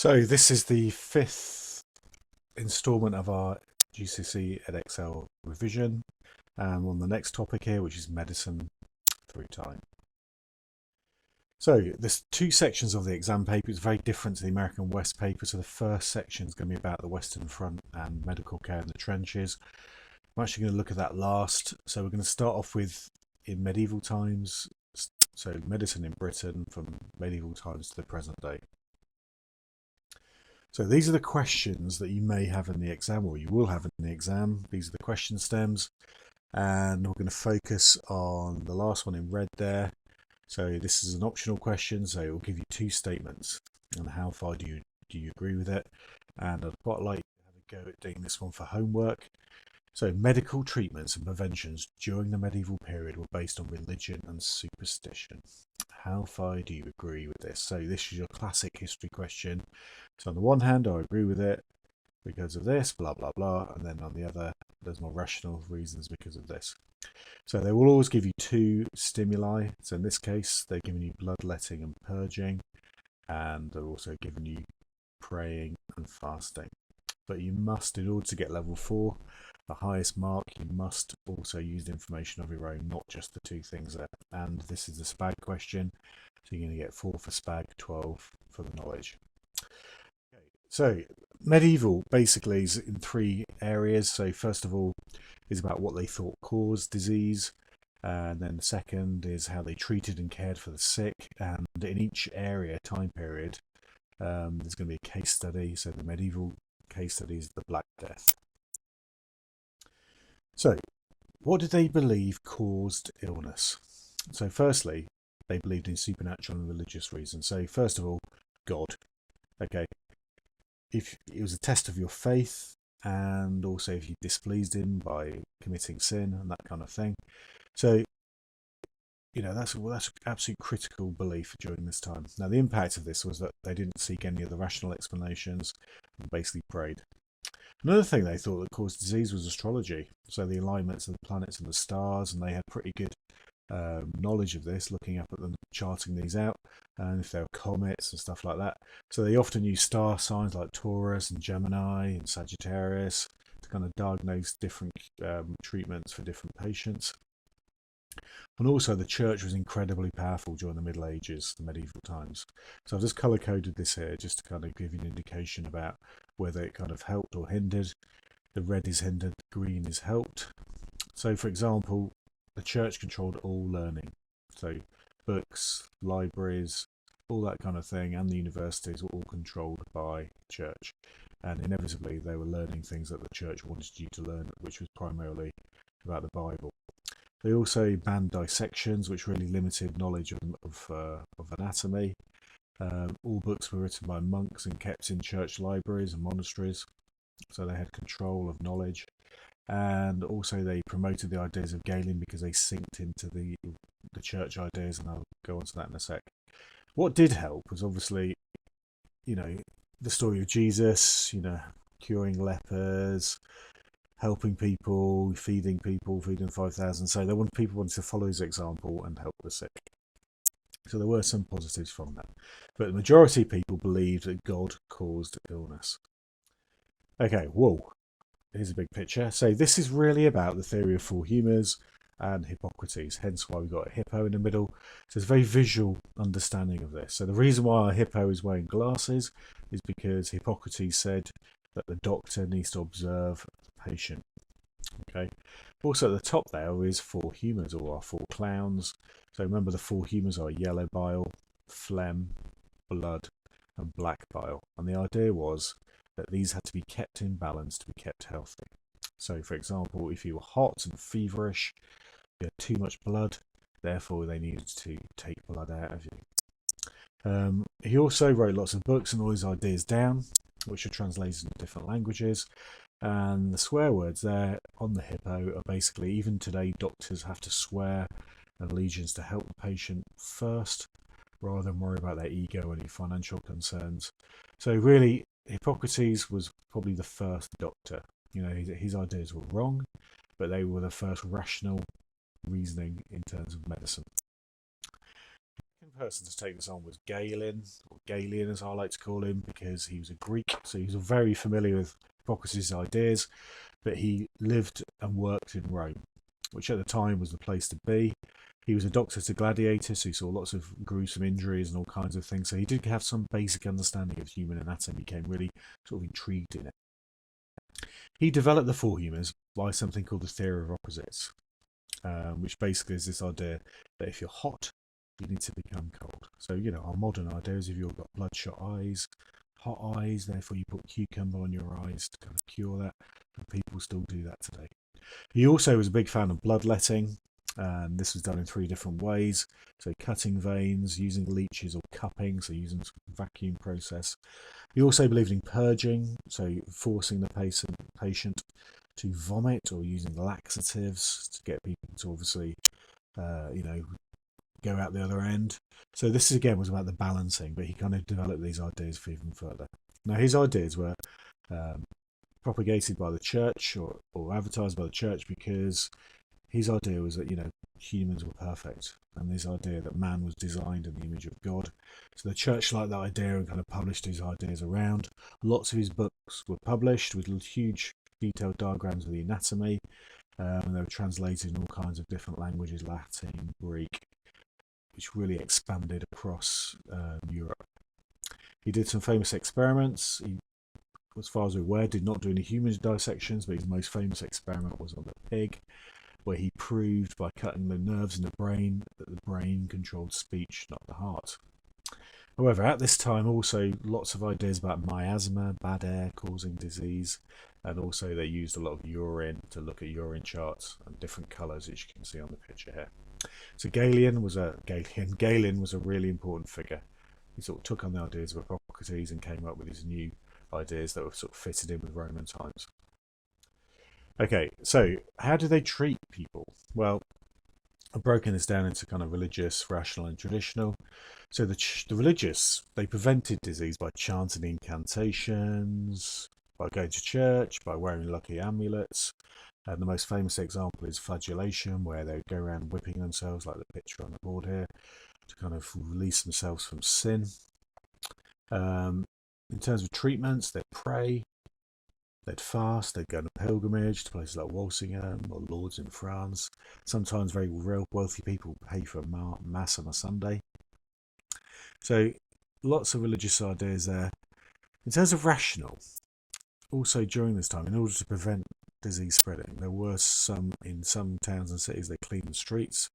So this is the fifth instalment of our GCSE Edexcel revision, and on the next topic here, which is medicine through time. So there's two sections of the exam paper. It's very different to the American West paper. So the first section is going to be about the Western Front and medical care in the trenches. I'm actually going to look at that last. So we're going to start off with in medieval times. So medicine in Britain from medieval times to the present day. So these are the questions that you may have in the exam, or you will have in the exam. These are the question stems, and we're going to focus on the last one in red there. So this is an optional question, so it will give you two statements, and how far do you agree with it? And I'd quite like to have a go at doing this one for homework. So medical treatments and preventions during the medieval period were based on religion and superstition. How far do you agree with this? So this is your classic history question. So on the one hand, I agree with it because of this, blah, blah, blah. And then on the other, there's more rational reasons because of this. So they will always give you two stimuli. So in this case, they're giving you bloodletting and purging. And they're also giving you praying and fasting. But you must, in order to get level 4, the highest mark, you must also use the information of your own, not just the two things there. And this is the SPAG question. So you're going to get 4 for SPAG, 12 for the knowledge. Okay. So medieval basically is in 3 areas. So first of all is about what they thought caused disease. And then the second is how they treated and cared for the sick. And in each area, time period, there's going to be a case study. So the medieval case study is the Black Death. So, what did they believe caused illness? So, firstly, they believed in supernatural and religious reasons. So, first of all, God. Okay, if it was a test of your faith, and also if you displeased Him by committing sin and that kind of thing. So, that's absolute critical belief during this time. Now, the impact of this was that they didn't seek any of the rational explanations and basically prayed. Another thing they thought that caused disease was astrology. So the alignments of the planets and the stars, and they had pretty good knowledge of this, looking up at them, charting these out, and if there were comets and stuff like that. So they often use star signs like Taurus and Gemini and Sagittarius to kind of diagnose different treatments for different patients. And also the church was incredibly powerful during the Middle Ages, the medieval times. So I've just colour coded this here just to kind of give you an indication about whether it kind of helped or hindered. The red is hindered, the green is helped. So for example, the church controlled all learning. So books, libraries, all that kind of thing, and the universities were all controlled by the church. And inevitably they were learning things that the church wanted you to learn, which was primarily about the Bible. They also banned dissections, which really limited knowledge of anatomy. All books were written by monks and kept in church libraries and monasteries, so they had control of knowledge. And also they promoted the ideas of Galen because they synced into the church ideas, and I'll go on to that in a sec. What did help was obviously, the story of Jesus, curing lepers, helping people, feeding 5,000. So people wanted to follow his example and help the sick. So there were some positives from that. But the majority of people believed that God caused illness. Okay, whoa. Here's a big picture. So this is really about the theory of 4 humours and Hippocrates, hence why we've got a hippo in the middle. So it's a very visual understanding of this. So the reason why our hippo is wearing glasses is because Hippocrates said that the doctor needs to observe the patient. Okay. Also at the top there is 4 humours, or our 4 clowns. So remember the 4 humours are yellow bile, phlegm, blood and black bile. And the idea was that these had to be kept in balance to be kept healthy. So for example, if you were hot and feverish, you had too much blood, therefore they needed to take blood out of you. He also wrote lots of books and all his ideas down, which are translated into different languages. And the swear words there on the hippo are basically, even today, doctors have to swear allegiance to help the patient first, rather than worry about their ego or any financial concerns. So really, Hippocrates was probably the first doctor. His ideas were wrong, but they were the first rational reasoning in terms of medicine. The second person to take this on was Galen, or Galen as I like to call him, because he was a Greek, so he was very familiar with Hippocrates' ideas, but he lived and worked in Rome, which at the time was the place to be. He was a doctor to gladiators, so he saw lots of gruesome injuries and all kinds of things, so he did have some basic understanding of human anatomy, became really sort of intrigued in it. He developed the four humours by something called the theory of opposites, which basically is this idea that if you're hot, you need to become cold. So, our modern idea is if you've got bloodshot eyes, hot eyes, therefore you put cucumber on your eyes to kind of cure that, and people still do that today. He also was a big fan of bloodletting, and this was done in 3 different ways. So cutting veins, using leeches or cupping, so using a vacuum process. He also believed in purging, so forcing the patient to vomit, or using laxatives to get people to obviously, go out the other end. So this again was about the balancing, but he kind of developed these ideas for even further. Now his ideas were propagated by the church, or advertised by the church, because his idea was that humans were perfect, and this idea that man was designed in the image of God. So the church liked that idea and kind of published his ideas around. Lots of his books were published with huge detailed diagrams of the anatomy, and they were translated in all kinds of different languages, Latin, Greek, which really expanded across Europe. He did some famous experiments. He, as far as we're aware, did not do any human dissections, but his most famous experiment was on the pig, where he proved by cutting the nerves in the brain that the brain controlled speech, not the heart. However, at this time also lots of ideas about miasma, bad air causing disease, and also they used a lot of urine to look at urine charts and different colours, which you can see on the picture here. So Galen was a really important figure. He sort of took on the ideas of Hippocrates and came up with these new ideas that were sort of fitted in with Roman times. Okay, so how do they treat people? Well, I've broken this down into kind of religious, rational, and traditional. So the religious, they prevented disease by chanting incantations, by going to church, by wearing lucky amulets. And the most famous example is flagellation, where they would go around whipping themselves, like the picture on the board here, to kind of release themselves from sin. In terms of treatments, they'd pray, they'd fast, they'd go on a pilgrimage to places like Walsingham or Lourdes in France. Sometimes very wealthy people pay for a mass on a Sunday. So lots of religious ideas there. In terms of rational, also during this time, in order to prevent disease spreading, there were in some towns and cities, they cleaned the streets.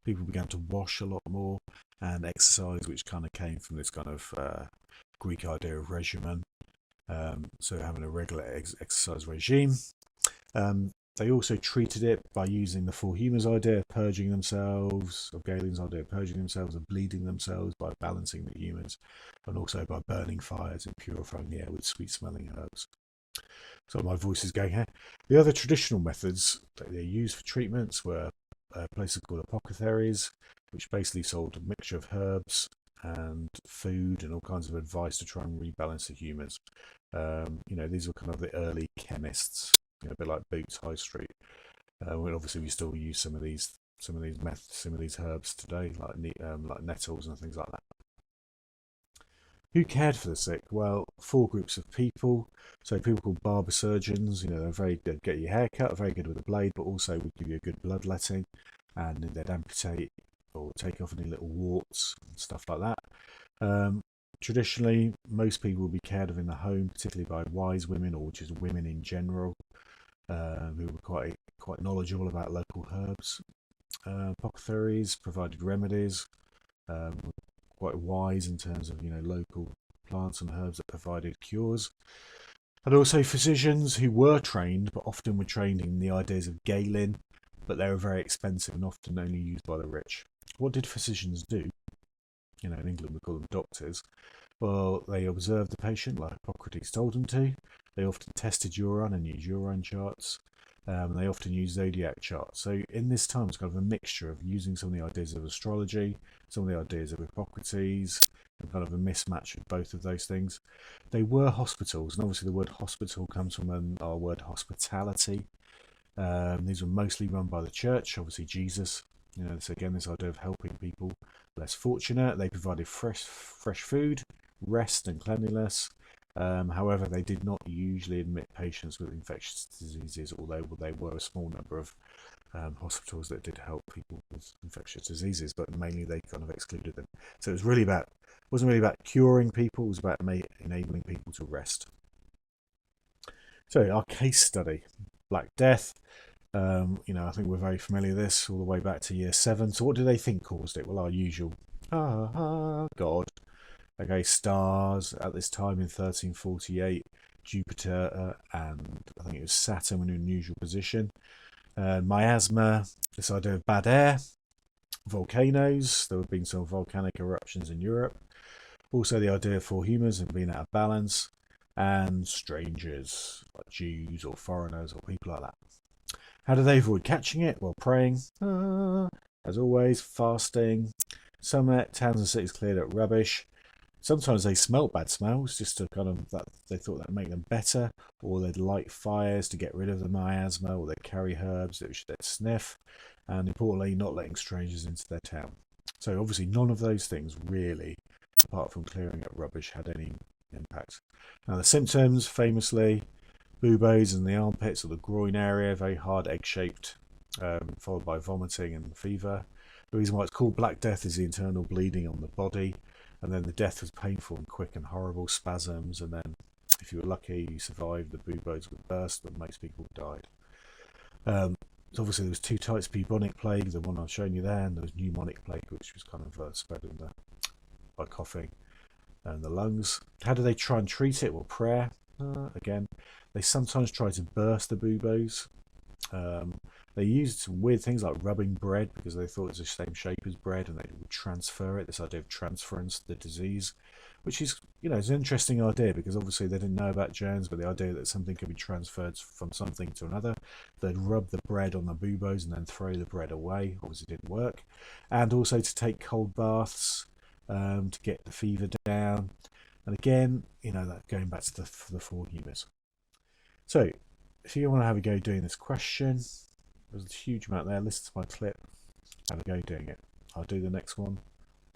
People began to wash a lot more, and exercise, which kind of came from this kind of Greek idea of regimen. So having a regular exercise regime. They also treated it by using the four humours idea of purging themselves, of Galen's idea of purging themselves, of bleeding themselves by balancing the humours, and also by burning fires and purifying the air with sweet-smelling herbs. So my voice is going here. The other traditional methods that they used for treatments were places called apothecaries, which basically sold a mixture of herbs and food and all kinds of advice to try and rebalance the humours. These were kind of the early chemists, a bit like Boots High Street. Obviously, we still use some of these methods, some of these herbs today, like nettles and things like that. Who cared for the sick? Well, 4 groups of people. So people called barber surgeons, they'd get your hair cut, very good with a blade, but also would give you a good bloodletting, and they'd amputate or take off any little warts and stuff like that. Traditionally, most people will be cared of in the home, particularly by wise women, or just women in general, who were quite knowledgeable about local herbs. Apothecaries provided remedies, quite wise in terms of local plants and herbs that provided cures. And also physicians who were trained, but often were trained in the ideas of Galen, but they were very expensive and often only used by the rich. What did physicians do? In England we call them doctors. Well, they observed the patient like Hippocrates told them to. They often tested urine and used urine charts. They often used zodiac charts. So in this time, it's kind of a mixture of using some of the ideas of astrology, some of the ideas of Hippocrates, and kind of a mismatch of both of those things. They were hospitals, and obviously the word hospital comes from our word hospitality. These were mostly run by the church, obviously Jesus So again, this idea of helping people less fortunate. They provided fresh food, rest and cleanliness. However, they did not usually admit patients with infectious diseases, although they were a small number of hospitals that did help people with infectious diseases, but mainly they kind of excluded them. So it wasn't really about curing people, it was about enabling people to rest. So our case study, Black Death. I think we're very familiar with this all the way back to year 7. So what do they think caused it? Well, our usual, God. Okay, stars at this time in 1348, Jupiter and I think it was Saturn in an unusual position. Miasma, this idea of bad air, volcanoes. There have been some volcanic eruptions in Europe. Also the idea for humans and being out of balance, and strangers like Jews or foreigners or people like that. How do they avoid catching it? Well, praying, as always, fasting. Some towns and cities cleared up rubbish. Sometimes they smelt bad smells, just to kind of that they thought that'd make them better, or they'd light fires to get rid of the miasma, or they'd carry herbs that they'd sniff, and importantly, not letting strangers into their town. So obviously, none of those things really, apart from clearing up rubbish, had any impact. Now the symptoms, famously, buboes in the armpits or the groin area, very hard egg-shaped, followed by vomiting and fever. The reason why it's called Black Death is the internal bleeding on the body, and then the death was painful and quick and horrible, spasms, and then if you were lucky you survived, the buboes would burst, but most people died. So obviously there was 2 types: bubonic plague, the one I've shown you there, and there was pneumonic plague, which was kind of spread by coughing and the lungs. How do they try and treat it? Well, prayer. Again, they sometimes try to burst the buboes. They used some weird things like rubbing bread because they thought it was the same shape as bread, and they would transfer it. This idea of transference of the disease, which is, it's an interesting idea because obviously they didn't know about germs, but the idea that something could be transferred from something to another. They'd rub the bread on the buboes and then throw the bread away. Obviously, it didn't work. And also to take cold baths to get the fever down. And again, that going back to the 4 humours. So if you want to have a go doing this question, there's a huge amount there. Listen to my clip, have a go doing it. I'll do the next one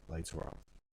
later on.